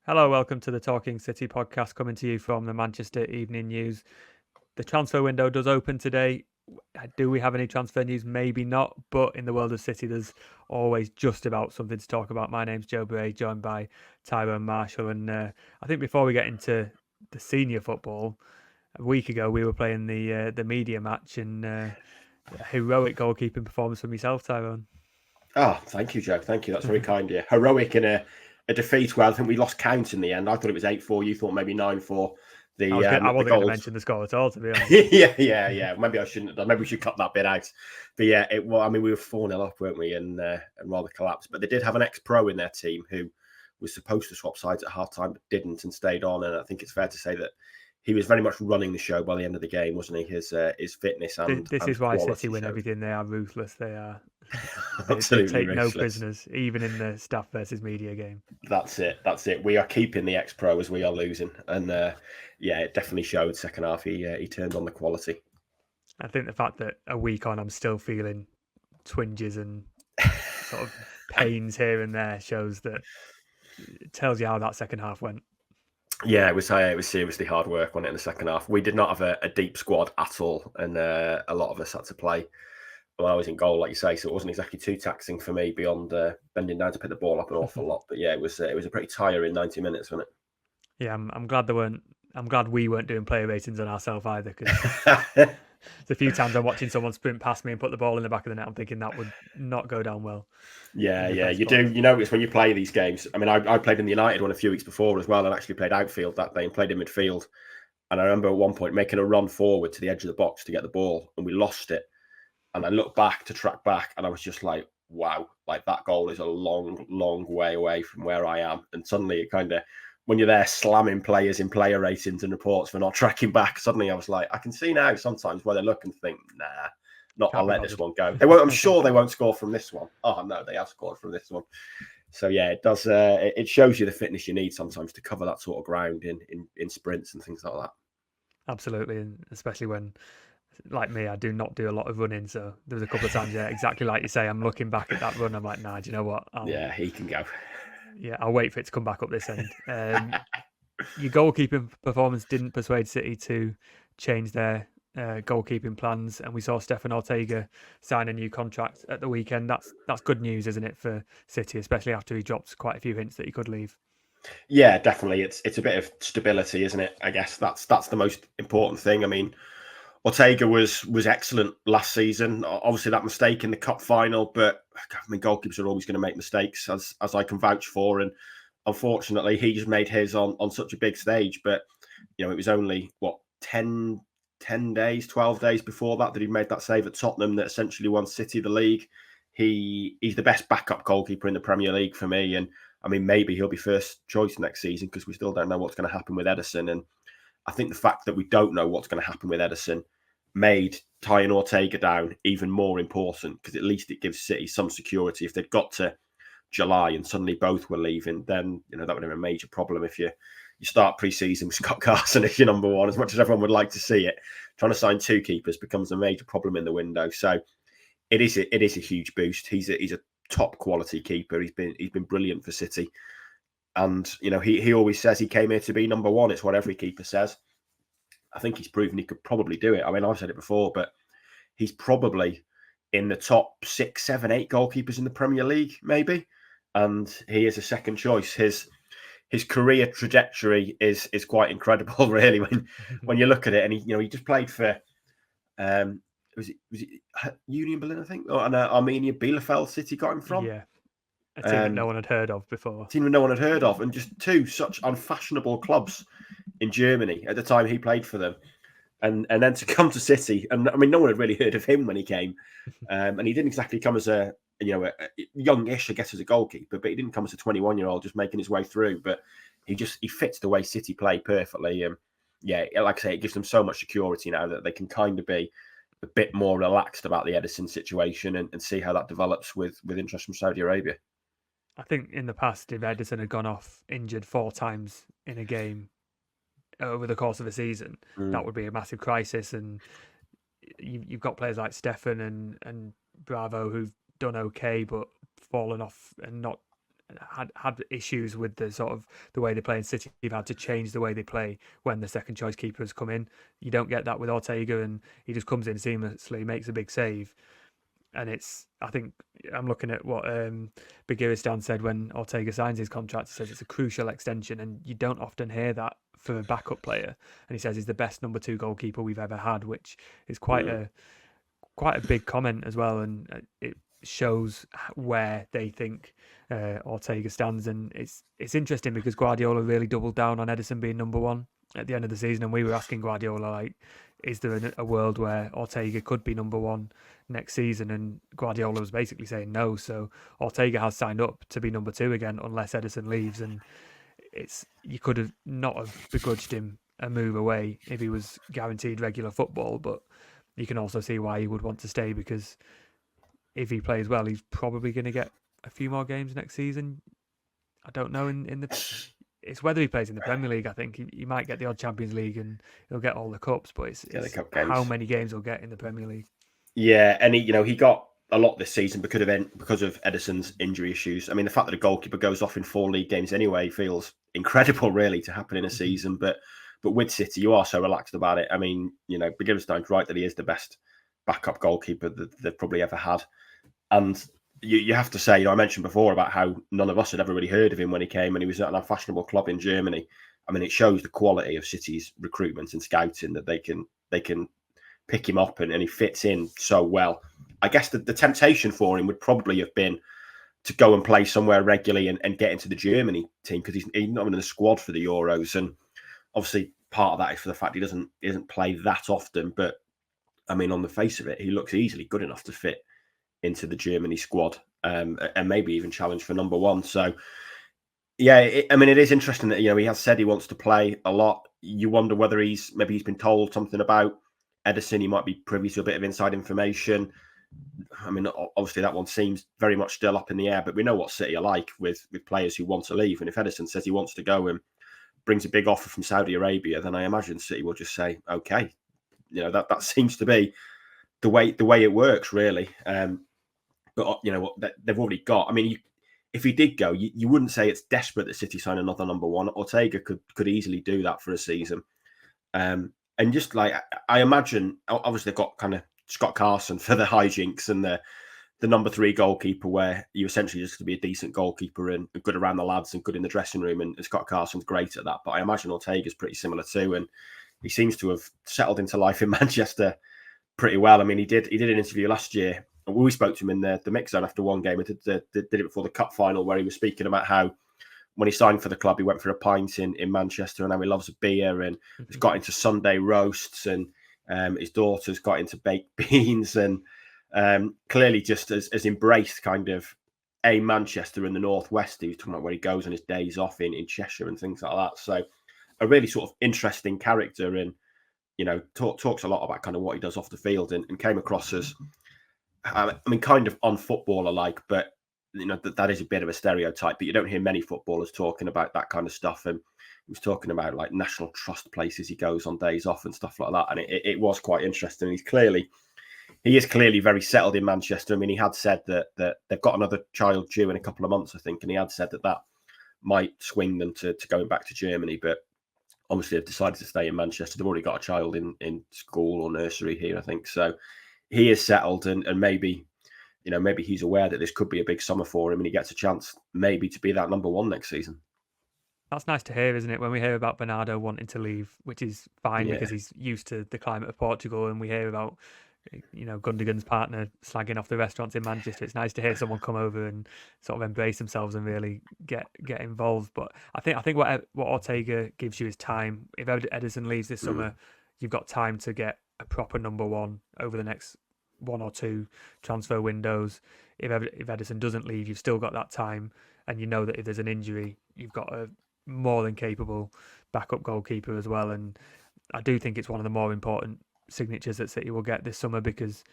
Hello, welcome to the Talking City podcast, coming to you from the Manchester Evening News. The transfer window does open today. Do we have any transfer news? Maybe not, but in the world of City, there's always just about something to talk about. My name's Joe Bray, joined by Tyrone Marshall, and I think before we get into the senior football, a week ago we were playing the media match, and a heroic goalkeeping performance from yourself, Tyrone. Oh, thank you, Joe. Thank you. That's very kind of you. Heroic in a defeat where I think we lost count in the end. I thought it was 8-4. You thought maybe 9-4. I The wasn't going to goals. mention the score at all, to be honest. yeah. Maybe I shouldn't have done. Maybe we should cut that bit out. But yeah, we were 4-0 up, weren't we? And rather collapsed. But they did have an ex-pro in their team who was supposed to swap sides at half-time, but didn't and stayed on. And I think it's fair to say that he was very much running the show by the end of the game, wasn't he? His fitness and this is why City win showed. everything. They are ruthless. They are. They Absolutely take no ruthless. prisoners, even in the staff versus media game. That's it. We are keeping the ex-pro as we are losing, and it definitely showed. Second half, he turned on the quality. I think the fact that a week on, I'm still feeling twinges and sort of pains here and there shows that it tells you how that second half went. Yeah, it was seriously hard work on it in the second half. We did not have a deep squad at all, and a lot of us had to play. Well, I was in goal, like you say, so it wasn't exactly too taxing for me beyond bending down to pick the ball up an awful lot. But yeah, it was a pretty tiring 90 minutes, wasn't it? Yeah, I'm glad they weren't. I'm glad we weren't doing player ratings on ourselves either, because there's a few times I'm watching someone sprint past me and put the ball in the back of the net. I'm thinking that would not go down well. Yeah, you do. You notice when you play these games. I mean, I played in the United one a few weeks before as well, and actually played outfield that day and played in midfield. And I remember at one point making a run forward to the edge of the box to get the ball, and we lost it. And I looked back to track back, and I was just like, wow, like that goal is a long, long way away from where I am. And suddenly it kind of, when you're there slamming players in player ratings and reports for not tracking back, suddenly I was like, I can see now sometimes where they look and think, I'll let this one go. They won't. I'm sure they won't score from this one. Oh no, they have scored from this one. So yeah, it does. It shows you the fitness you need sometimes to cover that sort of ground in sprints and things like that. Absolutely, and especially when, like me, I do not do a lot of running. So there was a couple of times, yeah, exactly like you say. I'm looking back at that run. I'm like, nah, do you know what? Yeah, he can go. Yeah, I'll wait for it to come back up this end. Your goalkeeping performance didn't persuade City to change their goalkeeping plans, and we saw Stefan Ortega sign a new contract at the weekend. That's good news, isn't it, for City, especially after he dropped quite a few hints that he could leave. Yeah, definitely. It's a bit of stability, isn't it? I guess that's the most important thing. I mean, Ortega was excellent last season. Obviously, that mistake in the cup final, but I mean, goalkeepers are always going to make mistakes, as I can vouch for. And unfortunately, he just made his on such a big stage. But it was only 10 days, 12 days before that he made that save at Tottenham that essentially won City the league. He's the best backup goalkeeper in the Premier League for me, and I mean, maybe he'll be first choice next season because we still don't know what's going to happen with Ederson. And I think the fact that we don't know what's going to happen with Ederson made tying Ortega down even more important, because at least it gives City some security. If they'd got to July and suddenly both were leaving, then that would have been a major problem. If you start pre-season with Scott Carson as your number one, as much as everyone would like to see it, trying to sign two keepers becomes a major problem in the window. So it is a huge boost. He's a top quality keeper. He's been brilliant for City, and he always says he came here to be number one. It's what every keeper says. I think he's proven he could probably do it. I mean, I've said it before, but he's probably in the top 6, 7, 8 goalkeepers in the Premier League, maybe, and he is a second choice. His career trajectory is quite incredible, really. When you look at it, and he just played for was it Union Berlin, I think, and Armenia Bielefeld City got him from. Yeah, a team that no one had heard of before. A team that no one had heard of, and just two such unfashionable clubs in Germany at the time he played for them. And then to come to City, and I mean, no one had really heard of him when he came, and he didn't exactly come as a youngish, I guess, as a goalkeeper, but he didn't come as a 21-year-old just making his way through. But he fits the way City play perfectly. Yeah, like I say, it gives them so much security now that they can kind of be a bit more relaxed about the Ederson situation and see how that develops with interest from Saudi Arabia. I think in the past, if Ederson had gone off injured 4 times in a game over the course of a season, that would be a massive crisis. And you've got players like Stefan and Bravo who've done okay, but fallen off and not had issues with the sort of the way they play in City. You've had to change the way they play when the second choice keeper has come in. You don't get that with Ortega, and he just comes in seamlessly, makes a big save. And I think I'm looking at what Bagiristan said when Ortega signs his contract. He says it's a crucial extension, and you don't often hear that for a backup player. And he says he's the best number 2 goalkeeper we've ever had, which is quite a big comment as well, and it shows where they think Ortega stands. And it's interesting because Guardiola really doubled down on Ederson being number 1 at the end of the season, and we were asking Guardiola, like, is there a world where Ortega could be number 1 next season? And Guardiola was basically saying no. So Ortega has signed up to be number 2 again unless Ederson leaves, and you could have not have begrudged him a move away if he was guaranteed regular football, but you can also see why he would want to stay, because if he plays well, he's probably going to get a few more games next season. I don't know. It's whether he plays in the Premier League. I think he might get the odd Champions League and he'll get all the cups, but it's how many games he'll get in the Premier League. Yeah, and he got a lot this season because of Ederson's injury issues. I mean, the fact that a goalkeeper goes off in 4 league games anyway feels incredible, really, to happen in a season. But with City, you are so relaxed about it. I mean, Bagirisstan's right that he is the best backup goalkeeper that they've probably ever had. And you have to say, I mentioned before about how none of us had ever really heard of him when he came, and he was at an unfashionable club in Germany. I mean, it shows the quality of City's recruitment and scouting that they can pick him up and he fits in so well. I guess the temptation for him would probably have been to go and play somewhere regularly and get into the Germany team, because he's not in the squad for the Euros. And obviously part of that is for the fact he doesn't play that often. But I mean, on the face of it, he looks easily good enough to fit into the Germany squad, and maybe even challenge for number 1. So yeah, it is interesting that he has said he wants to play a lot. You wonder whether he's been told something about Ederson. He might be privy to a bit of inside information. I mean, obviously that one seems very much still up in the air, but we know what City are like with players who want to leave. And if Ederson says he wants to go and brings a big offer from Saudi Arabia, then I imagine City will just say, okay. That seems to be the way it works, really. But they've already got. I mean, if he did go, you wouldn't say it's desperate that City sign another number 1. Ortega could easily do that for a season. And just like, I imagine, obviously they've got kind of Scott Carson for the hijinks and the number 3 goalkeeper, where you essentially just to be a decent goalkeeper and good around the lads and good in the dressing room. And Scott Carson's great at that. But I imagine Ortega's pretty similar too. And he seems to have settled into life in Manchester pretty well. I mean, he did an interview last year. We spoke to him in the mix zone after one game. He did it before the cup final, where he was speaking about how when he signed for the club, he went for a pint in Manchester, and how he loves a beer and has got into Sunday roasts, and his daughter's got into baked beans, and clearly just has embraced kind of a Manchester in the northwest. He was talking about where he goes on his days off in Cheshire and things like that. So a really sort of interesting character, and talks a lot about kind of what he does off the field, and came across as, I mean, kind of unfootballer like, but that is a bit of a stereotype. But you don't hear many footballers talking about that kind of stuff. And he was talking about like National Trust places he goes on days off and stuff like that. And it was quite interesting. He is clearly very settled in Manchester. I mean, he had said that they've got another child due in a couple of months, I think, and he had said that might swing them to going back to Germany. But obviously, they've decided to stay in Manchester. They've already got a child in school or nursery here, I think. So he is settled, and maybe he's aware that this could be a big summer for him, and he gets a chance maybe to be that number 1 next season. That's nice to hear, isn't it? When we hear about Bernardo wanting to leave, which is fine because he's used to the climate of Portugal, and we hear about Gundogan's partner slagging off the restaurants in Manchester. It's nice to hear someone come over and sort of embrace themselves and really get involved. But I think what Ortega gives you is time. If Ederson leaves this summer, you've got time to get a proper number 1 over the next 1 or 2 transfer windows. If Ederson doesn't leave, you've still got that time, and you know that if there's an injury, you've got a more than capable backup goalkeeper as well. And I do think it's one of the more important signatures that City will get this summer, because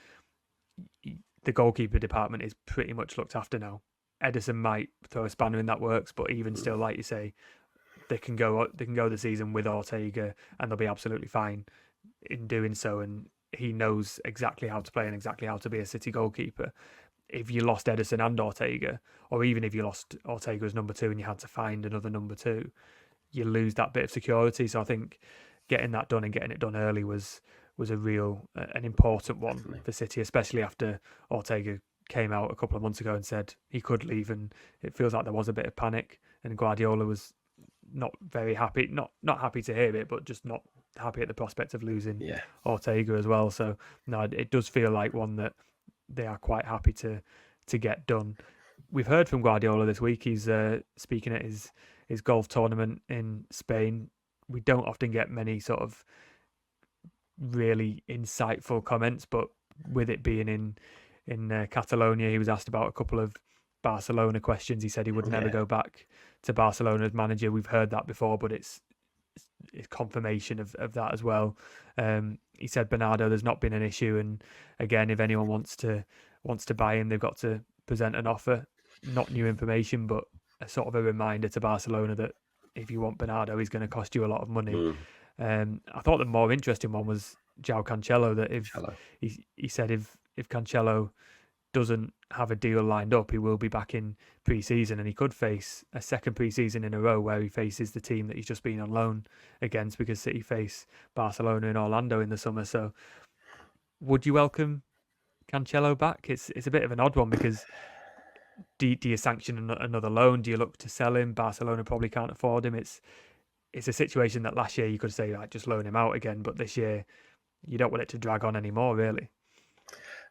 the goalkeeper department is pretty much looked after now. Ederson might throw a spanner in that works, but even still, like you say, they can go the season with Ortega, and they'll be absolutely fine in doing so. And he knows exactly how to play and exactly how to be a City goalkeeper. if you lost Ederson and Ortega, or even if you lost Ortega as number 2 and you had to find another number 2, you lose that bit of security. So I think getting that done and getting it done early was an important one Definitely. for City, especially after Ortega came out a couple of months ago and said he could leave, and it feels like there was a bit of panic, and Guardiola was not very happy, not happy to hear it, but just not happy at the prospect of losing Ortega as well. So no, it does feel like one that they are quite happy to get done. We've heard from Guardiola this week. He's speaking at his golf tournament in Spain. We don't often get many sort of really insightful comments, but with it being in Catalonia, he was asked about a couple of Barcelona questions. He said he would never go back to Barcelona as manager. We've heard that before, but it's confirmation of that as well. He said Bernardo, there's not been an issue, and again, if anyone wants to buy him, they've got to present an offer. Not new information, but a sort of a reminder to Barcelona that if you want Bernardo, he's going to cost you a lot of money. I thought the more interesting one was João Cancelo, that if he said if Cancelo doesn't have a deal lined up, he will be back in pre-season, and he could face a second pre-season in a row where he faces the team that he's just been on loan against, because City face Barcelona and Orlando in the summer. So would you welcome Cancelo back? It's a bit of an odd one, because do you sanction another loan? Do you look to sell him? Barcelona probably can't afford him. It's a situation that last year you could say, like, just loan him out again, but this year you don't want it to drag on anymore, really.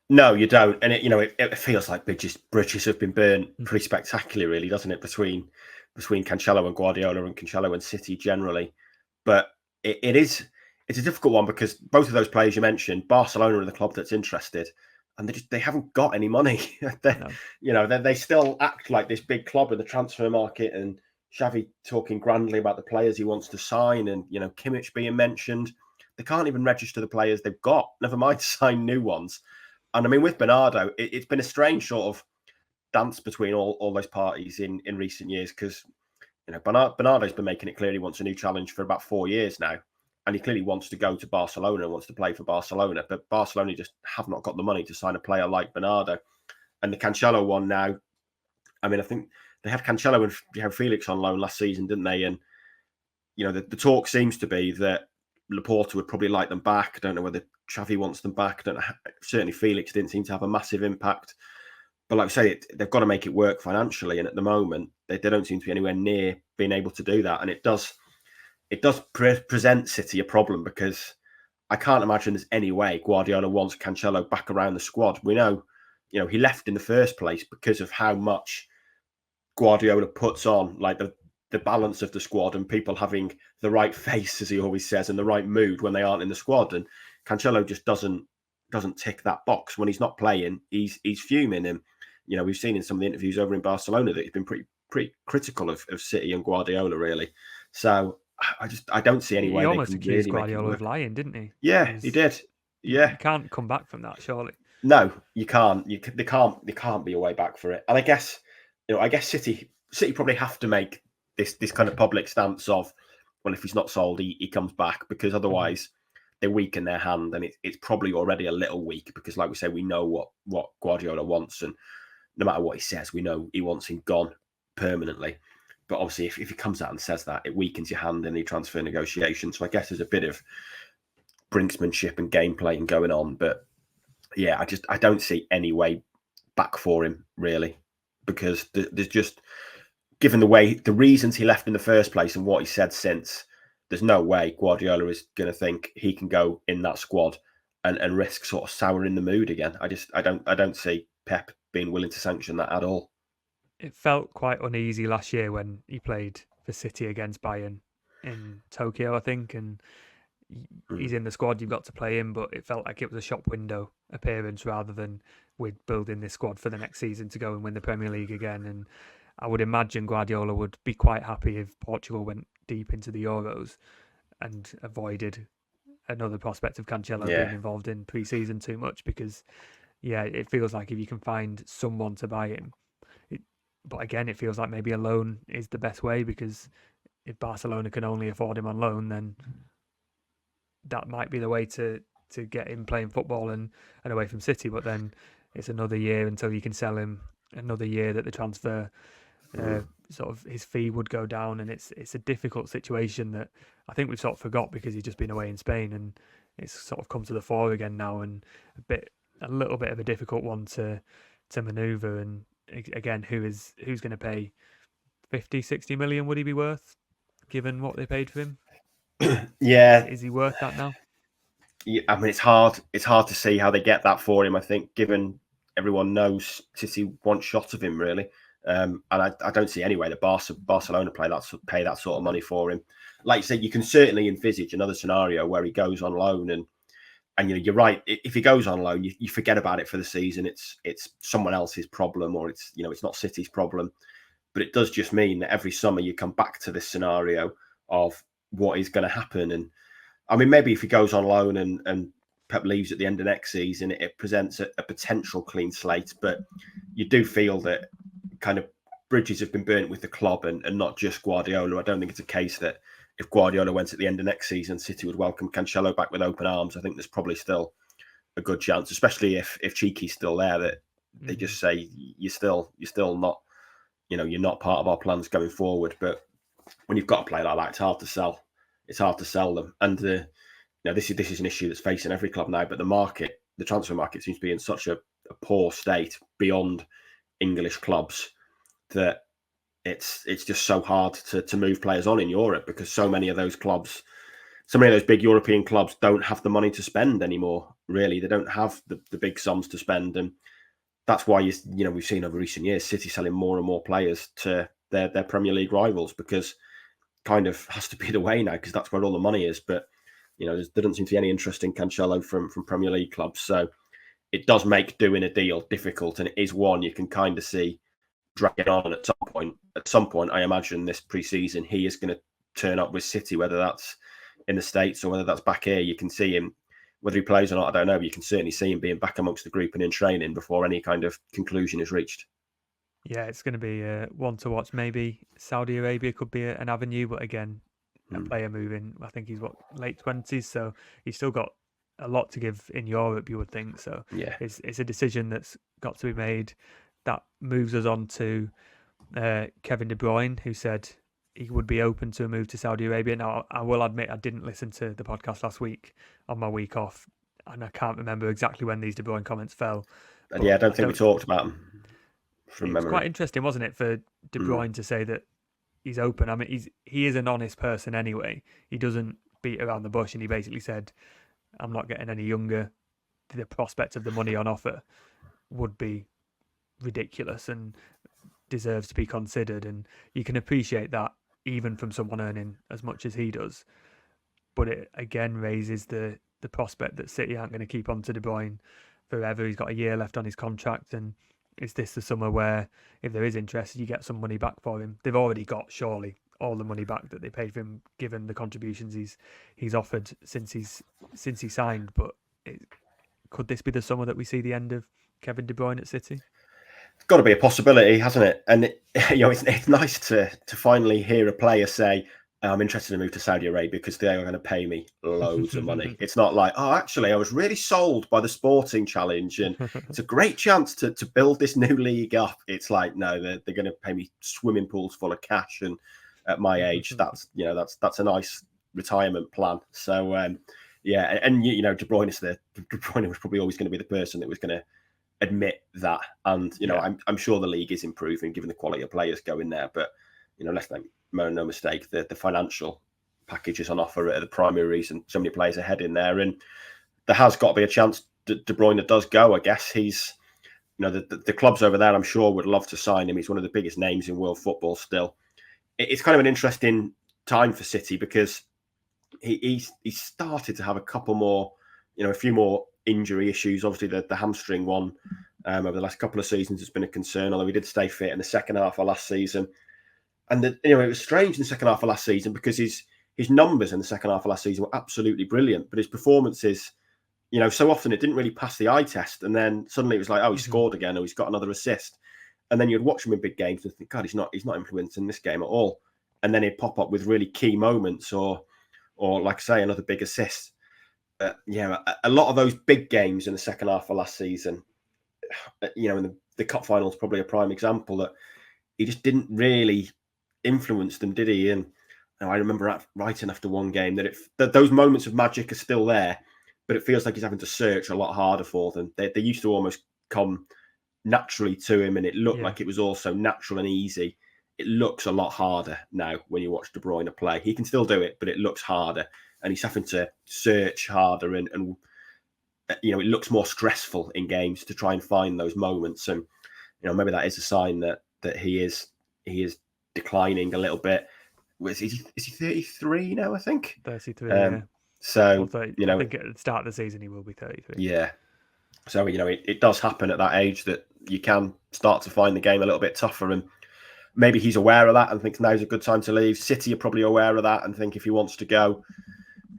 No, you don't. And it feels like bridges have been burnt pretty spectacularly, really, doesn't it, between Cancelo and Guardiola and Cancelo and City generally. But it's a difficult one, because both of those players you mentioned, Barcelona are the club that's interested, and they haven't got any money. They still act like this big club in the transfer market, and Xavi talking grandly about the players he wants to sign, and Kimmich being mentioned. They can't even register the players they've got, never mind sign new ones. And I mean, with Bernardo, it's been a strange sort of dance between all those parties in recent years, because Bernardo's been making it clear he wants a new challenge for about 4 years now, and he clearly wants to go to Barcelona and wants to play for Barcelona. But Barcelona just have not got the money to sign a player like Bernardo. And the Cancelo one now, I mean, I think they had Cancelo and Felix on loan last season, didn't they? And the talk seems to be that Laporta would probably like them back. I don't know whether Xavi wants them back. I don't know. Certainly Felix didn't seem to have a massive impact. But like I say, they've got to make it work financially. And at the moment, they don't seem to be anywhere near being able to do that. And it does present City a problem, because I can't imagine there's any way Guardiola wants Cancelo back around the squad. We know, he left in the first place because of how much Guardiola puts on, like the balance of the squad and people having the right face, as he always says, and the right mood when they aren't in the squad. And Cancelo just doesn't tick that box. When he's not playing, he's fuming. And we've seen in some of the interviews over in Barcelona that he's been pretty critical of City and Guardiola, really. So I don't see any way he they almost can accused really Guardiola of lying, didn't he? Yeah, he did. Yeah, you can't come back from that, surely. No, you can't. There can't be a way back for it. And I guess City probably have to make this kind of public stance of, well, if he's not sold, he comes back, because otherwise they weaken their hand, and it's probably already a little weak, because, like we say, we know what Guardiola wants, and no matter what he says, we know he wants him gone permanently. But obviously, if he comes out and says that, it weakens your hand in the transfer negotiation. So I guess there's a bit of brinksmanship and game playing going on. But yeah, I don't see any way back for him, really, because there's just, given the reasons he left in the first place and what he said since, there's no way Guardiola is going to think he can go in that squad and risk sort of souring the mood again. I don't see Pep being willing to sanction that at all. It felt quite uneasy last year when he played for City against Bayern in Tokyo, I think, and he's in the squad, you've got to play him, but it felt like it was a shop window appearance rather than we're building this squad for the next season to go and win the Premier League again. And I would imagine Guardiola would be quite happy if Portugal went deep into the Euros and avoided another prospect of Cancelo being involved in pre-season too much, because it feels like if you can find someone to buy him, but again, it feels like maybe a loan is the best way, because if Barcelona can only afford him on loan, then that might be the way to get him playing football and away from City. But then it's another year until you can sell him, another year that the transfer sort of his fee would go down, and it's a difficult situation that I think we've sort of forgot because he's just been away in Spain, and it's sort of come to the fore again now, and a little bit of a difficult one to manoeuvre. And again, who's going to pay 50, 60 million? Would he be worth, given what they paid for him? Yeah, Is he worth that now? yeah, I mean, it's hard. It's hard to see how they get that for him. I think, given everyone knows City want shot of him, really, and I don't see any way that Barcelona pay that sort of money for him. Like you said, you can certainly envisage another scenario where he goes on loan, and you're right. If he goes on loan, you forget about it for the season. It's someone else's problem, or it's not City's problem. But it does just mean that every summer you come back to this scenario of what is going to happen. And I mean, maybe if he goes on loan and Pep leaves at the end of next season, it presents a potential clean slate. But you do feel that kind of bridges have been burnt with the club and not just Guardiola. I don't think it's a case that if Guardiola went at the end of next season, City would welcome Cancelo back with open arms. I think there's probably still a good chance, especially if Cheeky's still there, that they just say you're still not, you're not part of our plans going forward. But when you've got a player like that, it's hard to sell. It's hard to sell them. And this is an issue that's facing every club now. But the transfer market seems to be in such a poor state beyond English clubs that it's just so hard to move players on in Europe, because so many of those big European clubs don't have the money to spend anymore. Really, they don't have the big sums to spend, and that's why we've seen over recent years City selling more and more players to their Premier League rivals, because kind of has to be the way now, because that's where all the money is. But there doesn't seem to be any interest in Cancelo from Premier League clubs, so it does make doing a deal difficult, and it is one you can kind of see dragging on at some point. At some point, I imagine this pre-season he is going to turn up with City, whether that's in the States or whether that's back here. You can see him, whether he plays or not, I don't know, but you can certainly see him being back amongst the group and in training before any kind of conclusion is reached. Yeah, it's going to be one to watch. Maybe Saudi Arabia could be an avenue, but again, a player moving. I think he's late 20s, so he's still got a lot to give in Europe, you would think. So Yeah, it's a decision that's got to be made. That moves us on to Kevin De Bruyne, who said he would be open to a move to Saudi Arabia. Now, I will admit I didn't listen to the podcast last week on my week off, and I can't remember exactly when these De Bruyne comments fell. and yeah, I don't think we talked about him from memory. It was quite interesting, wasn't it, for De Bruyne to say that he's open. I mean, he is an honest person anyway. He doesn't beat around the bush, and he basically said, "I'm not getting any younger. The prospect of the money on offer would be ridiculous and deserves to be considered." And you can appreciate that even from someone earning as much as he does. But it again raises the prospect that City aren't going to keep on to De Bruyne forever. He's got a year left on his contract, and is this the summer where, if there is interest, you get some money back for him? They've already got, surely, all the money back that they paid for him, given the contributions he's offered since he signed. But could this be the summer that we see the end of Kevin De Bruyne at City? It's got to be a possibility, hasn't it? And it's nice to finally hear a player say, "I'm interested to move to Saudi Arabia because they are going to pay me loads of money." It's not like, "Oh, actually, I was really sold by the Sporting Challenge, and it's a great chance to build this new league up." It's like, no, they're going to pay me swimming pools full of cash, and at my age, that's a nice retirement plan. So yeah, and De Bruyne was probably always going to be the person that was going to admit that. And I'm sure the league is improving given the quality of players going there, but let's make no mistake, the financial packages on offer are the primary reason so many players are heading there. And there has got to be a chance De Bruyne does go. I guess he's the clubs over there, I'm sure, would love to sign him. He's one of the biggest names in world football still. It's kind of an interesting time for City, because he started to have a couple more, a few more injury issues. Obviously, the hamstring one over the last couple of seasons has been a concern, although he did stay fit in the second half of last season. And it was strange in the second half of last season, because his numbers in the second half of last season were absolutely brilliant, but his performances, so often it didn't really pass the eye test. And then suddenly it was like, oh, he scored again, or he's got another assist. And then you'd watch him in big games and think, God, he's not influencing this game at all. And then he'd pop up with really key moments, or like I say, another big assist. A lot of those big games in the second half of last season, in the cup final is probably a prime example that he just didn't really influence them, did he? And I remember writing after one game that those moments of magic are still there, but it feels like he's having to search a lot harder for them. They used to almost come naturally to him, and it looked like it was also natural and easy. It looks a lot harder now when you watch De Bruyne play. He can still do it, but it looks harder, and he's having to search harder, and it looks more stressful in games to try and find those moments. And maybe that is a sign that he is declining a little bit. Is he 33 now? I think 33. Yeah. So 30, I think at the start of the season he will be 33. Yeah. So it does happen at that age that you can start to find the game a little bit tougher, and maybe he's aware of that and thinks now's a good time to leave. City are probably aware of that and think if he wants to go,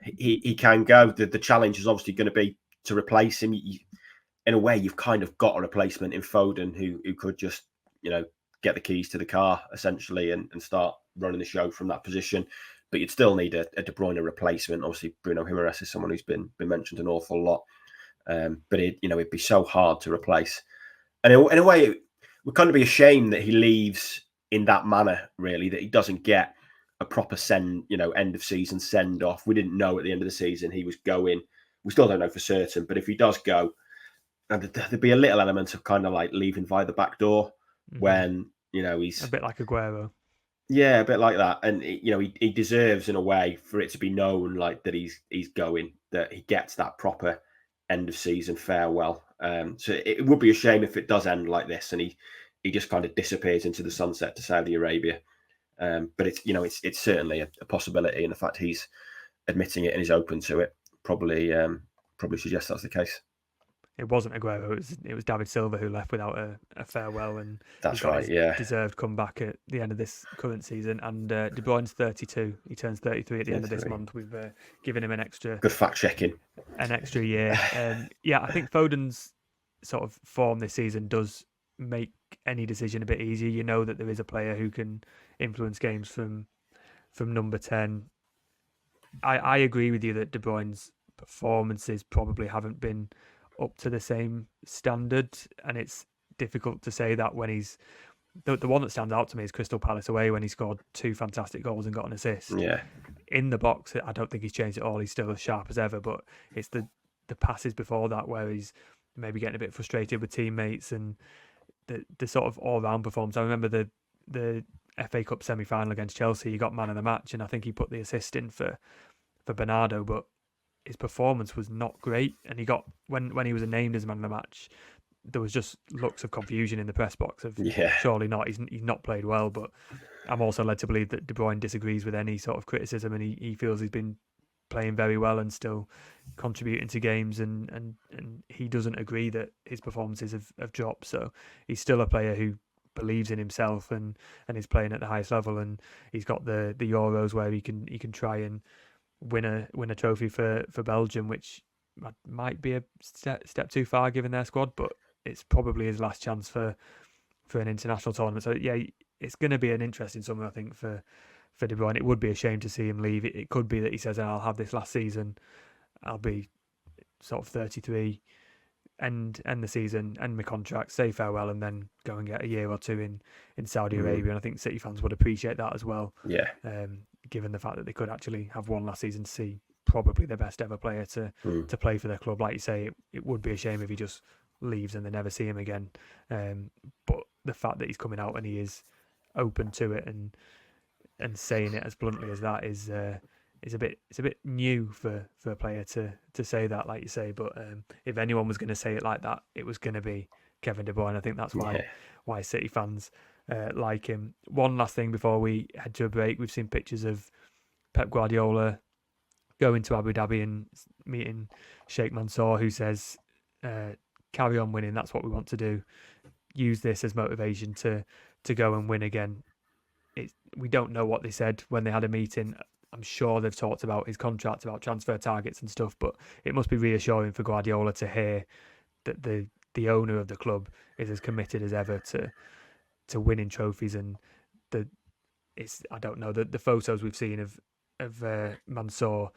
he can go. The challenge is obviously going to be to replace him. In a way, you've kind of got a replacement in Foden who could just get the keys to the car essentially and start running the show from that position. But you'd still need a De Bruyne replacement. Obviously, Bruno Jimenez is someone who's been mentioned an awful lot. But it'd be so hard to replace. And in a way, it would kind of be a shame that he leaves in that manner, really, that he doesn't get a proper end of season send off. We didn't know at the end of the season he was going. We still don't know for certain, but if he does go, and there'd be a little element of kind of like leaving via the back door when, he's a bit like Aguero. Yeah, a bit like that. And, he deserves in a way for it to be known like that he's going, that he gets that proper end of season farewell. So it would be a shame if it does end like this and he just kind of disappears into the sunset to Saudi Arabia. But it's certainly a possibility, and the fact he's admitting it and is open to it probably suggests that's the case. It wasn't Aguero. It was David Silva who left without a farewell, and that's right. Yeah, deserved comeback at the end of this current season. And De Bruyne's 32. He turns 33 at the end of this month. We've given him an extra year. I think Foden's sort of form this season does make any decision a bit easier. You know that there is a player who can influence games from number 10. I agree with you that De Bruyne's performances probably haven't been up to the same standard, and it's difficult to say that when he's the one that stands out to me is Crystal Palace away when he scored 2 fantastic goals and got an assist. Yeah, in the box, I don't think he's changed at all. He's still as sharp as ever, but it's the passes before that where he's maybe getting a bit frustrated with teammates and the sort of all-round performance. I remember the FA Cup semi-final against Chelsea. He got man of the match, and I think he put the assist in for Bernardo, but his performance was not great, and he got when he was named as man of the match, there was just looks of confusion in the press box of surely not, he's not played well. But I'm also led to believe that De Bruyne disagrees with any sort of criticism, and he feels he's been playing very well and still contributing to games, and he doesn't agree that his performances have dropped. So he's still a player who believes in himself and is playing at the highest level, and he's got the Euros where he can try and win a trophy for Belgium, which might be a step too far given their squad, but it's probably his last chance for an international tournament. So yeah, it's going to be an interesting summer, I think, for De Bruyne. It would be a shame to see him leave. It could be that he says, I'll have this last season, I'll be sort of 33, end the season, end my contract, say farewell, and then go and get a year or two in Saudi Arabia. And I think City fans would appreciate that as well. Yeah. Given the fact that they could actually have one last season to see probably the best ever player to play for their club. Like you say, it would be a shame if he just leaves and they never see him again. But the fact that he's coming out and he is open to it and saying it as bluntly as that is a bit new for a player to say that, like you say. But if anyone was going to say it like that, it was going to be Kevin De Bruyne. I think that's why City fans like him. One last thing before we head to a break. We've seen pictures of Pep Guardiola going to Abu Dhabi and meeting Sheikh Mansour, who says, carry on winning, that's what we want to do. Use this as motivation to go and win again. We don't know what they said when they had a meeting. I'm sure they've talked about his contract, about transfer targets and stuff, but it must be reassuring for Guardiola to hear that the owner of the club is as committed as ever to winning trophies. And I don't know, the photos we've seen of Mansour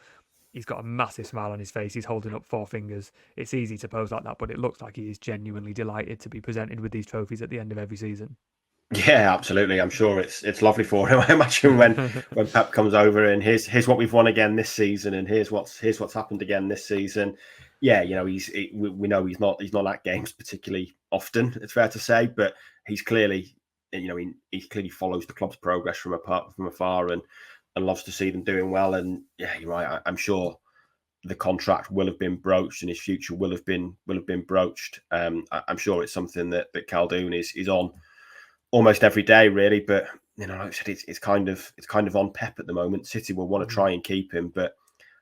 he's got a massive smile on his face. He's holding up 4 fingers. It's easy to pose like that, but it looks like he is genuinely delighted to be presented with these trophies at the end of every season. Yeah, absolutely. I'm sure it's lovely for him. I imagine when Pep comes over and here's what we've won again this season, and here's what's happened again this season. Yeah, we know he's not at games particularly often. It's fair to say, but he's clearly, he clearly follows the club's progress from afar and loves to see them doing well. And yeah, you're right. I'm sure the contract will have been broached and his future will have been broached. I'm sure it's something that Khaldoon is on almost every day, really. But like I said, it's kind of on Pep at the moment. City will want to try and keep him, but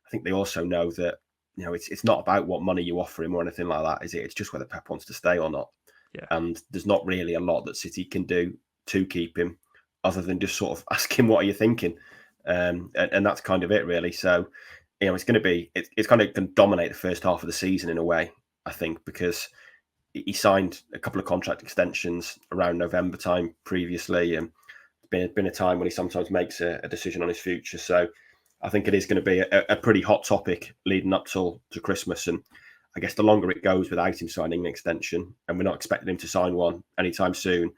I think they also know that it's not about what money you offer him or anything like that, is it? It's just whether Pep wants to stay or not. Yeah. And there's not really a lot that City can do to keep him, other than just sort of ask him, "What are you thinking?" And that's kind of it, really. So it's going to be it's kind of going to dominate the first half of the season in a way, I think, because he signed a couple of contract extensions around November time previously, and it's been a time when he sometimes makes a decision on his future. So I think it is going to be a pretty hot topic leading up to Christmas. And I guess the longer it goes without him signing an extension, and we're not expecting him to sign one anytime soon,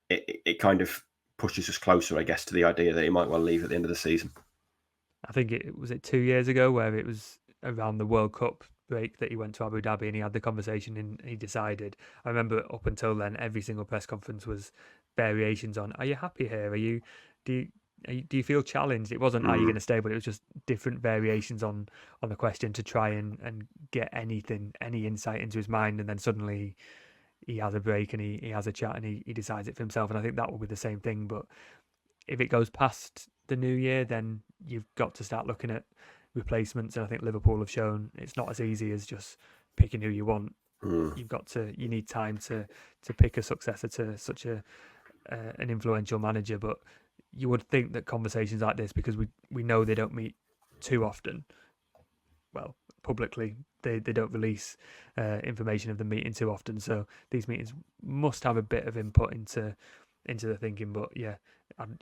it kind of pushes us closer, I guess, to the idea that he might well leave at the end of the season. I think it was 2 years ago where it was around the World Cup break that he went to Abu Dhabi and he had the conversation and he decided. I remember up until then, every single press conference was variations on, "Are you happy here? Do you feel challenged?" It wasn't, "Are you going to stay?" but it was just different variations on the question to try and get any insight into his mind. And then suddenly he has a break and he has a chat and he decides it for himself. And I think that will be the same thing. But if it goes past the new year, then you've got to start looking at replacements. And I think Liverpool have shown it's not as easy as just picking who you want. You need time to pick a successor to such an influential manager. But you would think that conversations like this, because we know they don't meet too often. Well, publicly, they don't release information of the meeting too often. So these meetings must have a bit of input into the thinking. But yeah,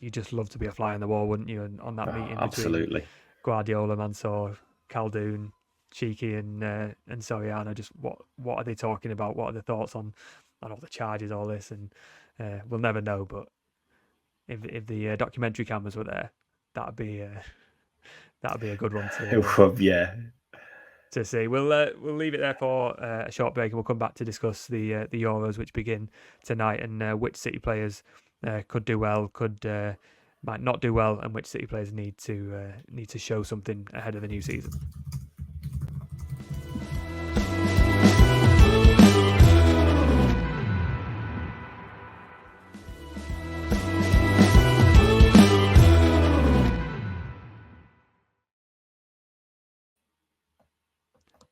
you just love to be a fly on the wall, wouldn't you? And on that meeting Absolutely. between Guardiola, Mansour, Khaldoon, Cheeky, and Soriano, just what are they talking about? What are the thoughts on all the charges, all this? And we'll never know. But if the documentary cameras were there, that'd be a good one to see. We'll leave it there for a short break, and we'll come back to discuss the Euros, which begin tonight, and which City players could do well, might not do well, and which City players need to show something ahead of the new season.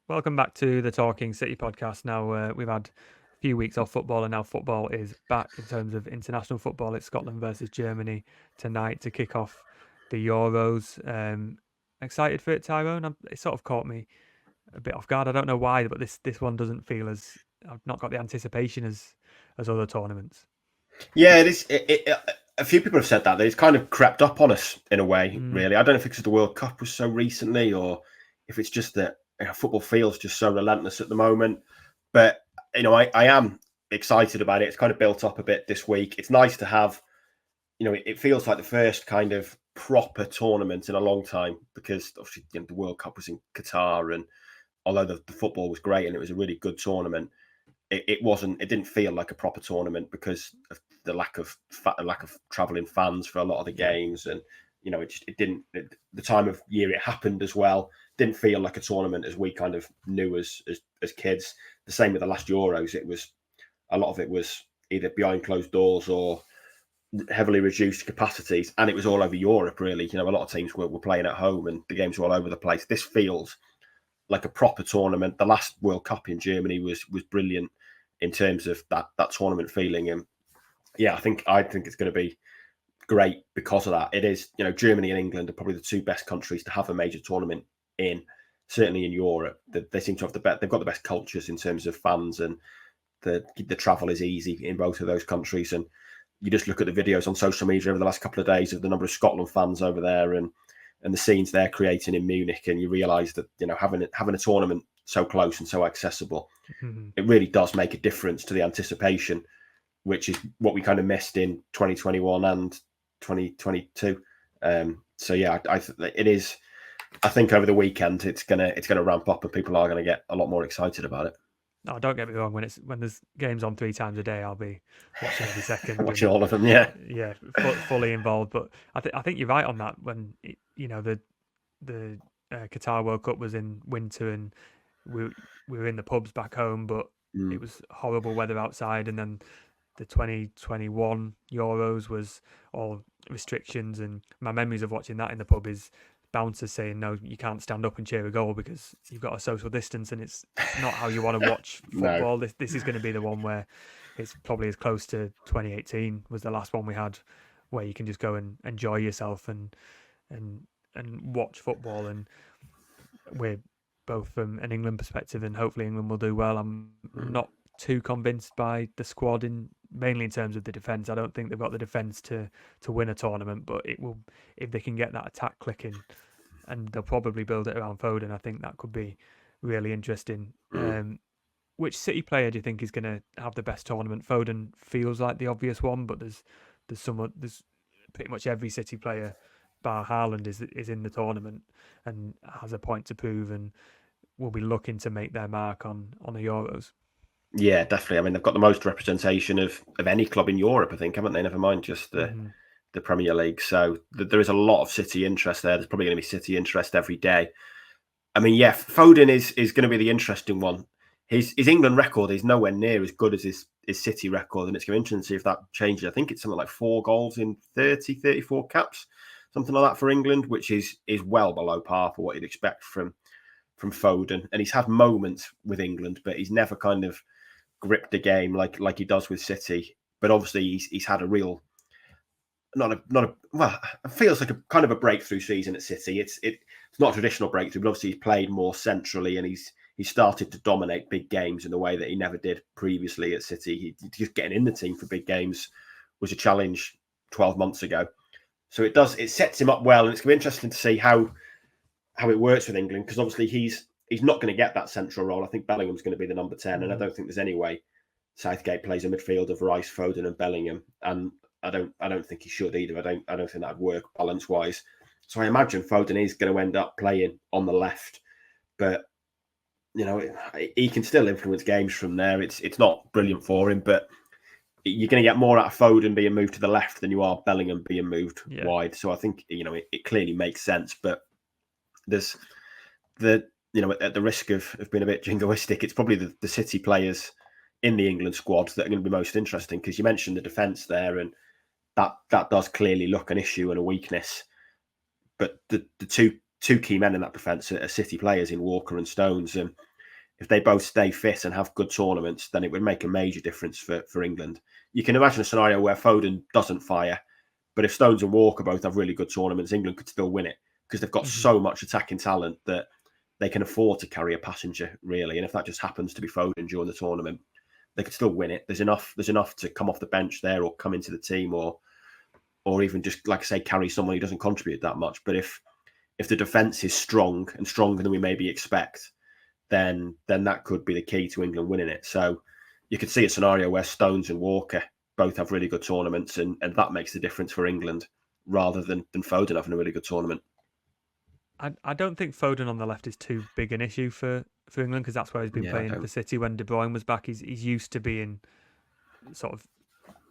Welcome back to the Talking City podcast. Now, we've had a few weeks off football, and now football is back in terms of international football. It's Scotland versus Germany tonight to kick off the Euros. Excited for it, Tyrone? It sort of caught me a bit off guard. I don't know why, but this one doesn't feel as... I've not got the anticipation as other tournaments. Yeah, it is. A few people have said that it's kind of crept up on us in a way, really. I don't know if it's because the World Cup was so recently, or if it's just that football feels just so relentless at the moment. But I am excited about it. It's kind of built up a bit this week. It's nice to have, it feels like the first kind of proper tournament in a long time, because obviously the World Cup was in Qatar, and although the football was great and it was a really good tournament, it didn't feel like a proper tournament because of the lack of traveling fans for a lot of the games. And the time of year it happened as well didn't feel like a tournament as we kind of knew as kids. The same with the last Euros. A lot of it was either behind closed doors or heavily reduced capacities, and it was all over Europe, really. A lot of teams were playing at home and the games were all over the place. This feels like a proper tournament. The last World Cup in Germany was brilliant in terms of that tournament feeling. And yeah, I think it's going to be great because of that. It is, Germany and England are probably the two best countries to have a major tournament in, certainly in Europe. They seem to have they've got the best cultures in terms of fans, and the travel is easy in both of those countries. And you just look at the videos on social media over the last couple of days of the number of Scotland fans over there, and and the scenes they're creating in Munich, and you realise that having a tournament so close and so accessible, it really does make a difference to the anticipation, which is what we kind of missed in 2021 and 2022. So yeah, it is. I think over the weekend it's gonna ramp up, and people are gonna get a lot more excited about it. Oh, don't get me wrong. When there's games on 3 times a day, I'll be watching every second. Watching all of them, yeah, fully involved. But I think you're right on that. When the Qatar World Cup was in winter, and we were in the pubs back home, but it was horrible weather outside, and then the 2021 Euros was all restrictions, and my memories of watching that in the pub is bouncers saying, no, you can't stand up and cheer a goal because you've got a social distance, and it's not how you want to watch football. No. This is going to be the one where it's probably as close to 2018 was the last one we had, where you can just go and enjoy yourself and watch football. And we're both from an England perspective, and hopefully England will do well. I'm not too convinced by the squad, mainly in terms of the defence. I don't think they've got the defence to win a tournament, but it will, if they can get that attack clicking, and they'll probably build it around Foden. I think that could be really interesting. Which City player do you think is going to have the best tournament? Foden feels like the obvious one, but there's pretty much every City player, bar Haaland, is in the tournament and has a point to prove, and will be looking to make their mark on the Euros. Yeah, definitely. I mean, they've got the most representation of any club in Europe, I think, haven't they? Never mind just the Premier League. So there is a lot of City interest there. There's probably going to be City interest every day. I mean, yeah, Foden is going to be the interesting one. His England record is nowhere near as good as his City record, and it's going to be interesting to see if that changes. I think it's something like 4 goals in 34 caps, something like that for England, which is well below par for what you'd expect from Foden. And he's had moments with England, but he's never kind of gripped the game like he does with City. But obviously he's had a real well, it feels like a kind of a breakthrough season at City. It's not a traditional breakthrough, but obviously he's played more centrally, and he's started to dominate big games in a way that he never did previously at City. Just getting in the team for big games was a challenge 12 months ago. So it sets him up well, and it's going to be interesting to see how it works with England, because obviously he's not going to get that central role. I think Bellingham's going to be the number 10, and I don't think there's any way Southgate plays a midfield of Rice, Foden, and Bellingham. And I don't think he should either. I don't think that'd work balance wise. So I imagine Foden is going to end up playing on the left, but he can still influence games from there. It's not brilliant for him, but you're going to get more out of Foden being moved to the left than you are Bellingham being moved wide. So I think it clearly makes sense, but there's at the risk of being a bit jingoistic, it's probably the City players in the England squad that are going to be most interesting, because you mentioned the defence there, and that does clearly look an issue and a weakness. But the two key men in that defence are City players in Walker and Stones, and if they both stay fit and have good tournaments, then it would make a major difference for England. You can imagine a scenario where Foden doesn't fire, but if Stones and Walker both have really good tournaments, England could still win it, because they've got so much attacking talent that they can afford to carry a passenger, really. And if that just happens to be Foden during the tournament, they could still win it. There's enough to come off the bench there, or come into the team, or even just, like I say, carry someone who doesn't contribute that much. But if the defence is strong and stronger than we maybe expect, then that could be the key to England winning it. So you could see a scenario where Stones and Walker both have really good tournaments, and that makes the difference for England, rather than Foden having a really good tournament. I don't think Foden on the left is too big an issue for England, because that's where he's been playing for City. When De Bruyne was back, he's used to being sort of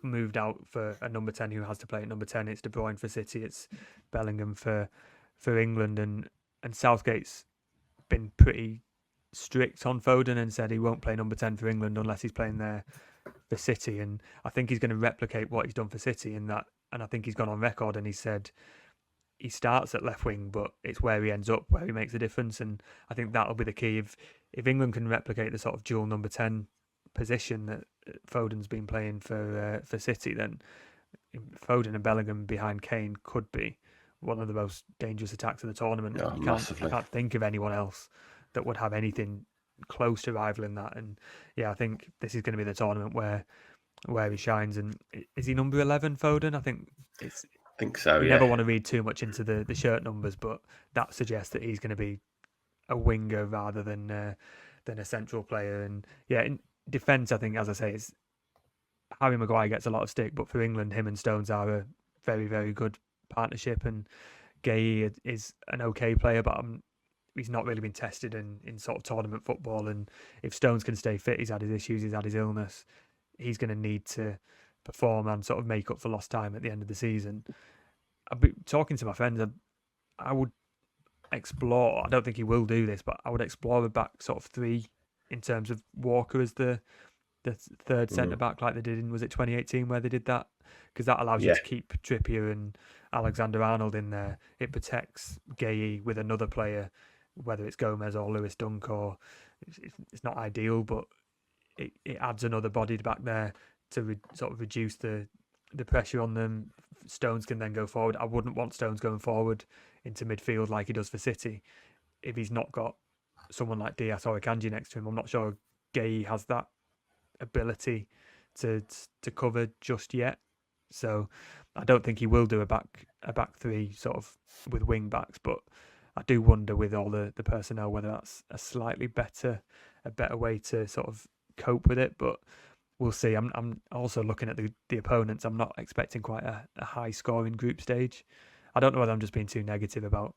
moved out for a number 10 who has to play at number 10. It's De Bruyne for City, it's Bellingham for England, and Southgate's been pretty strict on Foden and said he won't play number 10 for England unless he's playing there for City. And I think he's going to replicate what he's done for City in that, and I think he's gone on record and he said he starts at left wing, but it's where he ends up where he makes a difference. And I think that'll be the key. If England can replicate the sort of dual number 10 position that Foden's been playing for City, then Foden and Bellingham behind Kane could be one of the most dangerous attacks of the tournament. Yeah, I can't think of anyone else that would have anything close to rivaling that. And I think this is going to be the tournament where he shines. And is he number 11, Foden? I think it's think so. You Yeah. never want to read too much into the shirt numbers, but that suggests that he's going to be a winger rather than a central player. And yeah, in defence, I think, as I say, it's Harry Maguire gets a lot of stick, but for England, him and Stones are a very, very good partnership. And Gay is an okay player, but he's not really been tested in sort of tournament football. And if Stones can stay fit, he's had his issues, he's had his illness, he's going to need to perform and sort of make up for lost time at the end of the season. I've been talking to my friends. I would explore. I don't think he will do this, but I would explore the back sort of three in terms of Walker as the third centre back, like they did in, was it 2018 where they did that? Because that allows you to keep Trippier and Alexander Arnold in there. It protects Gueye with another player, whether it's Gomez or Lewis Dunk, or it's not ideal, but it adds another body back there to sort of reduce the pressure on them. Stones can then go forward. I wouldn't want Stones going forward into midfield like he does for City if he's not got someone like Diaz or Akanji next to him. I'm not sure Gueye has that ability to cover just yet. So I don't think he will do a back three sort of with wing backs, but I do wonder with all the personnel whether that's a better way to sort of cope with it. But we'll see. I'm also looking at the opponents. I'm not expecting quite a high scoring group stage. I don't know whether I'm just being too negative about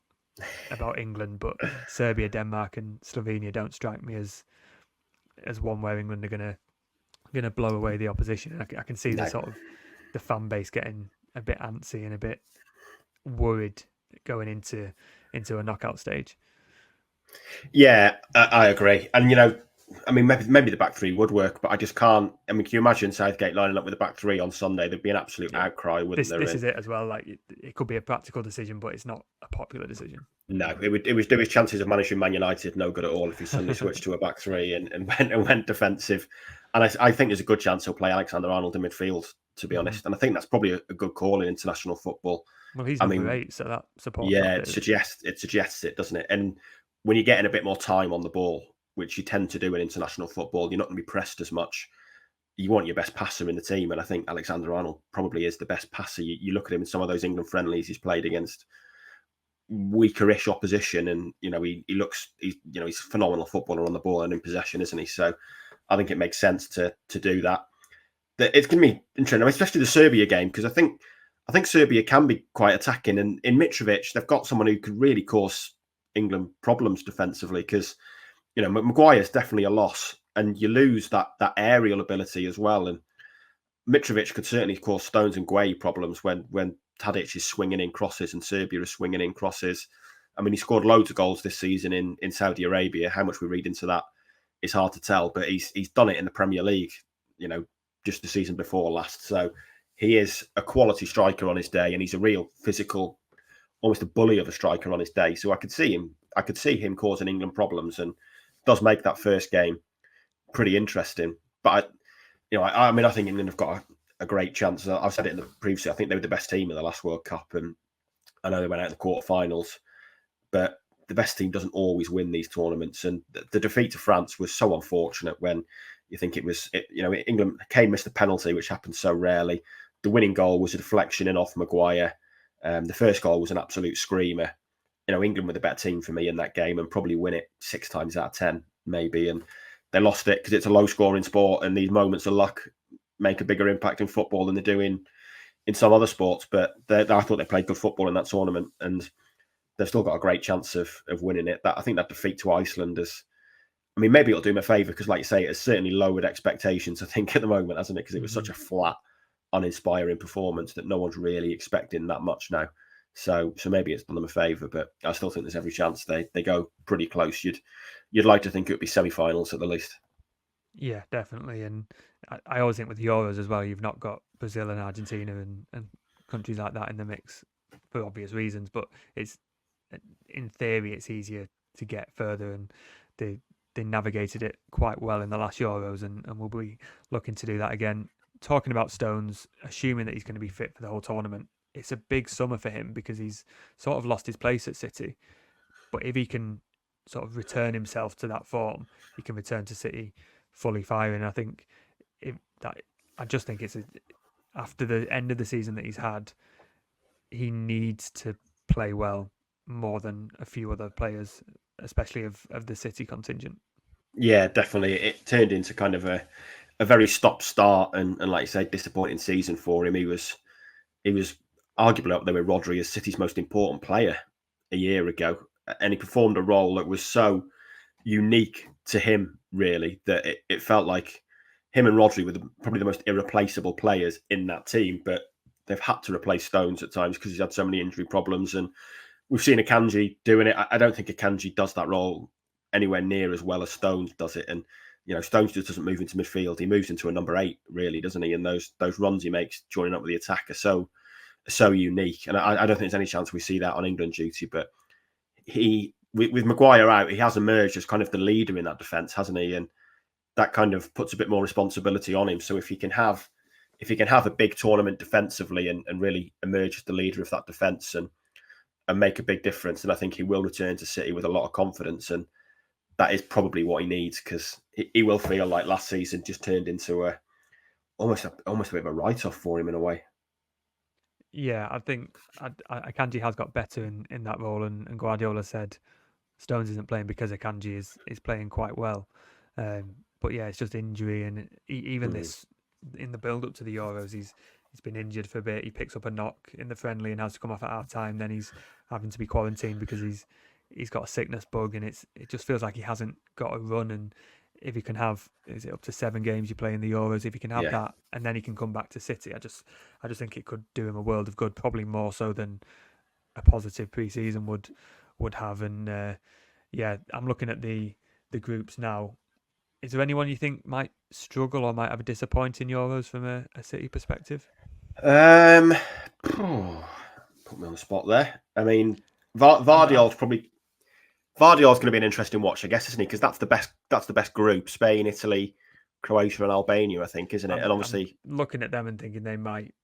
England, but Serbia, Denmark, and Slovenia don't strike me as one where England are gonna blow away the opposition. I can see the sort of the fan base getting a bit antsy and a bit worried going into a knockout stage. Yeah, I agree. And I mean, maybe the back three would work, but I just can't. I mean, can you imagine Southgate lining up with the back three on Sunday? There'd be an absolute outcry, wouldn't there? This is it as well. Like it could be a practical decision, but it's not a popular decision. No, it was his chances of managing Man United no good at all if he suddenly switched to a back three and went defensive. And I think there's a good chance he'll play Alexander Arnold in midfield, to be honest. And I think that's probably a good call in international football. Well, he's number 8, so that supports. Yeah, it suggests it, doesn't it? And when you're getting a bit more time on the ball, which you tend to do in international football, you're not going to be pressed as much. You want your best passer in the team, and I think Alexander Arnold probably is the best passer. You look at him in some of those England friendlies he's played against weaker-ish opposition, and he's a phenomenal footballer on the ball and in possession, isn't he? So I think it makes sense to do that. It's going to be interesting, especially the Serbia game, because I think Serbia can be quite attacking, and in Mitrovic they've got someone who could really cause England problems defensively, because Maguire's definitely a loss, and you lose that aerial ability as well. And Mitrovic could certainly cause Stones and Gueye problems when Tadic is swinging in crosses and Serbia is swinging in crosses. I mean, he scored loads of goals this season in Saudi Arabia. How much we read into that is hard to tell, but he's done it in the Premier League, just the season before last. So he is a quality striker on his day, and he's a real physical, almost a bully of a striker on his day. So I could see him causing England problems, and does make that first game pretty interesting. But I mean, I think England have got a great chance. I've said it in the previously. I think they were the best team in the last World Cup, and I know they went out in the quarterfinals. But the best team doesn't always win these tournaments, and the defeat to France was so unfortunate. When you think England, Kane missed a penalty, which happens so rarely. The winning goal was a deflection in off Maguire. The first goal was an absolute screamer. England were the better team for me in that game and probably win it 6 times out of 10, maybe. And they lost it because it's a low-scoring sport, and these moments of luck make a bigger impact in football than they do in some other sports. But I thought they played good football in that tournament, and they've still got a great chance of winning it. I think that defeat to Iceland maybe it'll do them a favour, because, like you say, it's certainly lowered expectations, I think, at the moment, hasn't it? Because it was such a flat, uninspiring performance that no one's really expecting that much now. So maybe it's done them a favour, but I still think there's every chance they go pretty close. You'd like to think it would be semi-finals at the least. Yeah, definitely. And I always think with Euros as well, you've not got Brazil and Argentina and countries like that in the mix for obvious reasons. But it's, in theory, it's easier to get further, and they navigated it quite well in the last Euros, and we'll be looking to do that again. Talking about Stones, assuming that he's going to be fit for the whole tournament, it's a big summer for him because he's sort of lost his place at City. But if he can sort of return himself to that form, he can return to City fully firing. I think I just think it's after the end of the season that he's had, he needs to play well more than a few other players, especially of the City contingent. Yeah, definitely. It turned into kind of a very stop-start and like you say, disappointing season for him. He was arguably up there with Rodri as City's most important player a year ago, and he performed a role that was so unique to him, really, that it felt like him and Rodri were probably the most irreplaceable players in that team. But they've had to replace Stones at times because he's had so many injury problems, and we've seen Akanji doing it. I don't think Akanji does that role anywhere near as well as Stones does it. And Stones just doesn't move into midfield; he moves into a number 8, really, doesn't he? And those runs he makes joining up with the attack are so unique. And I don't think there's any chance we see that on England duty. But with Maguire out, he has emerged as kind of the leader in that defence, hasn't he? And that kind of puts a bit more responsibility on him. So if he can have a big tournament defensively and really emerge as the leader of that defence and make a big difference, then I think he will return to City with a lot of confidence. And that is probably what he needs, because he will feel like last season just turned into almost a bit of a write-off for him in a way. Yeah, I think Akanji has got better in that role, and Guardiola said Stones isn't playing because Akanji is playing quite well. But yeah, it's just injury, and even this in the build up to the Euros, he's been injured for a bit. He picks up a knock in the friendly and has to come off at half time. Then he's having to be quarantined because he's got a sickness bug, and it just feels like he hasn't got a run. And if he can have, is it up to 7 games you play in the Euros? If he can have that, and then he can come back to City, I just think it could do him a world of good. Probably more so than a positive pre-season would have. And yeah, I'm looking at the groups now. Is there anyone you think might struggle or might have a disappointing Euros from a City perspective? Put me on the spot there. I mean, Vardiol's going to be an interesting watch, I guess, isn't he? Because that's the best group: Spain, Italy, Croatia, and Albania, I think, isn't it? And obviously, I'm looking at them and thinking they might.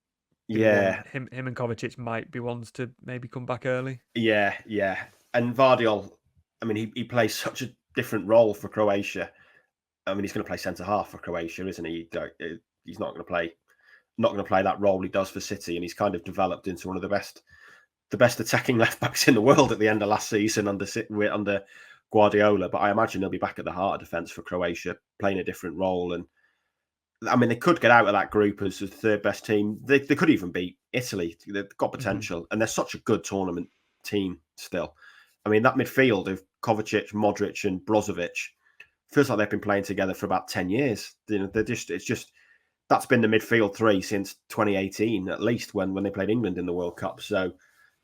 Yeah, him and Kovacic might be ones to maybe come back early. Yeah. And Vardiol, I mean, he plays such a different role for Croatia. I mean, he's going to play centre half for Croatia, isn't he? He's not going to play that role he does for City, and he's kind of developed into one of the best attacking left backs in the world at the end of last season under Guardiola. But I imagine he'll be back at the heart of defence for Croatia, playing a different role. And I mean, they could get out of that group as the third best team. They could even beat Italy. They've got potential, and they're such a good tournament team still. I mean, that midfield of Kovacic, Modric, and Brozovic feels like they've been playing together for about 10 years. That's been the midfield three since 2018, at least, when they played England in the World Cup. So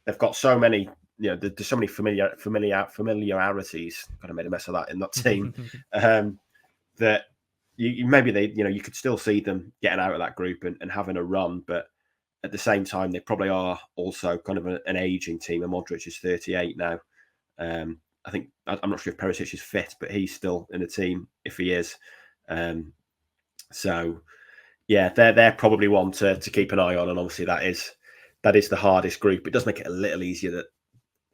they've got so many, there's so many familiarities. Kind of made a mess of that in that team. That you could still see them getting out of that group and having a run, but at the same time, they probably are also kind of an aging team. And Modric is 38 now. I think I'm not sure if Perisic is fit, but he's still in the team if he is. So yeah, they're probably one to keep an eye on, and obviously that is the hardest group. It does make it a little easier that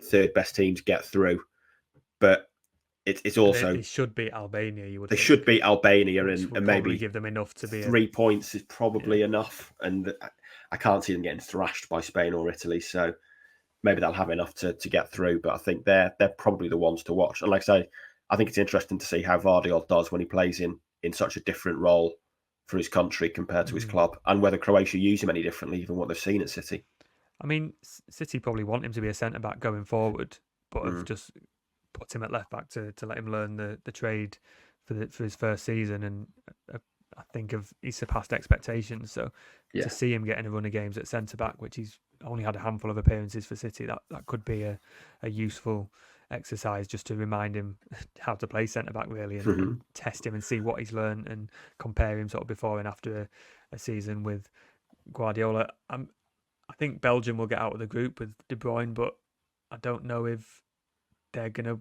third best teams get through, but it's also they should beat Albania. They should beat Albania, and maybe give them enough to be 3 points is probably enough. And I can't see them getting thrashed by Spain or Italy, so maybe they'll have enough to get through. But I think they're probably the ones to watch. And like I say, I think it's interesting to see how Vardiol does when he plays in such a different role for his country compared to his club, and whether Croatia use him any differently than what they've seen at City. I mean, City probably want him to be a centre back going forward, but have just put him at left back to let him learn the trade for his first season, and I think he's surpassed expectations. So to see him getting a run of games at centre back, which he's only had a handful of appearances for City, that could be a useful exercise just to remind him how to play centre back, really, and test him and see what he's learned and compare him sort of before and after a season with Guardiola. I think Belgium will get out of the group with De Bruyne, but I don't know if they're going to.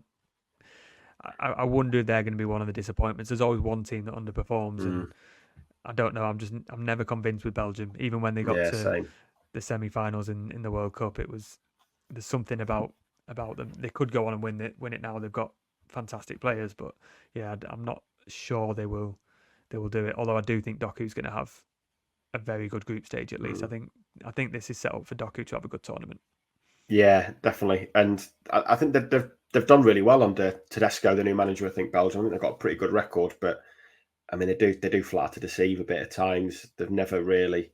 I wonder if they're going to be one of the disappointments. There's always one team that underperforms, and I don't know. I'm never convinced with Belgium. Even when they got to the semi-finals in the World Cup, there's something about them. They could go on and win it now. They've got fantastic players, but yeah, I'm not sure they will do it. Although I do think Doku's going to have a very good group stage at least. I think I think this is set up for Doku to have a good tournament. Yeah, definitely. And I think that they've done really well under Tedesco, the new manager. I think Belgium. I think they've got a pretty good record, but I mean they do flat out to deceive a bit at times. They've never really,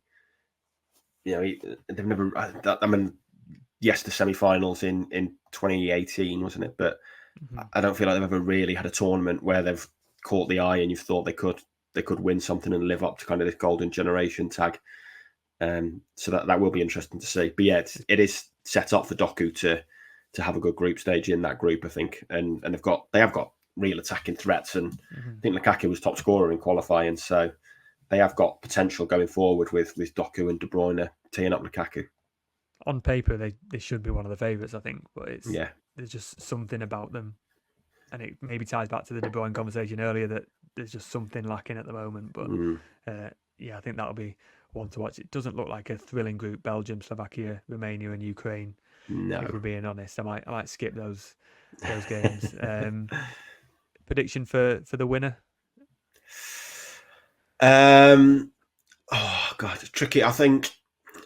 they've never. I mean, yes, the semi-finals in 2018, wasn't it? But I don't feel like they've ever really had a tournament where they've caught the eye and you've thought they could win something and live up to kind of this golden generation tag. So that will be interesting to see. But yeah, it is set up for Doku to have a good group stage in that group, I think. And they have got real attacking threats, and I think Lukaku was top scorer in qualifying, so they have got potential going forward with Doku and De Bruyne teeing up Lukaku. On paper, they should be one of the favourites, I think, but Yeah. there's just something about them, and it maybe ties back to the De Bruyne conversation earlier that there's just something lacking at the moment. But I think that'll be one to watch. It doesn't look like a thrilling group: Belgium, Slovakia, Romania, and Ukraine. No. If we're being honest, I might skip those games. Prediction for the winner? Oh god, it's tricky. I think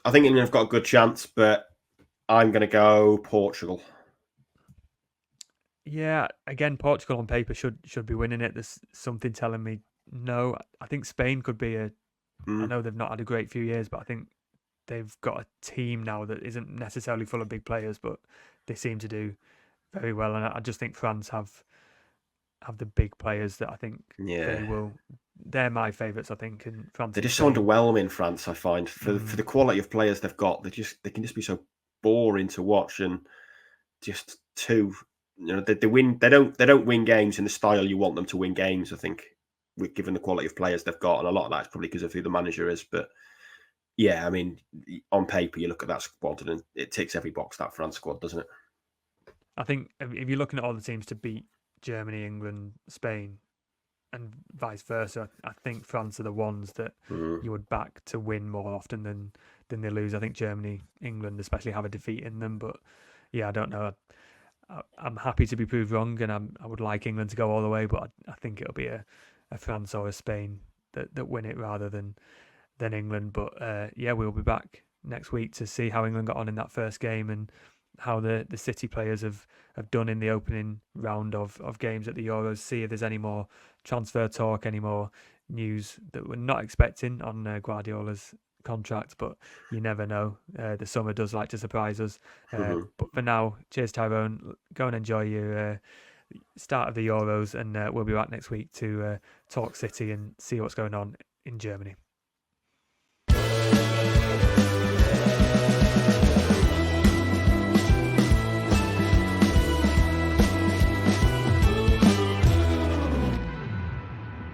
England have got a good chance, but I'm going to go Portugal. Yeah, again, Portugal on paper should be winning it. There's something telling me no. I think Spain could be I know they've not had a great few years, but I think they've got a team now that isn't necessarily full of big players, but they seem to do very well. And I just think France have the big players that I think they will. They're my favourites, I think, and France. They're just so underwhelming, France. I find for the quality of players they've got, they can just be so boring to watch and just too. They win. They don't win games in the style you want them to win games. I think, given the quality of players they've got, and a lot of that's probably because of who the manager is. But yeah, I mean, on paper, you look at that squad and it ticks every box, that France squad, doesn't it? I think if you're looking at all the teams to beat Germany, England, Spain, and vice versa, I think France are the ones that you would back to win more often than they lose. I think Germany, England, especially have a defeat in them. But yeah, I don't know. I'm happy to be proved wrong, and I would like England to go all the way, but I think it'll be a France or a Spain that win it rather than England. But we'll be back next week to see how England got on in that first game and how the City players have done in the opening round of games at the Euros. See if there's any more transfer talk, any more news that we're not expecting on Guardiola's contract, but you never know. The summer does like to surprise us. But for now, cheers, Tyrone. Go and enjoy your start of the Euros, and we'll be back next week to talk City and see what's going on in Germany.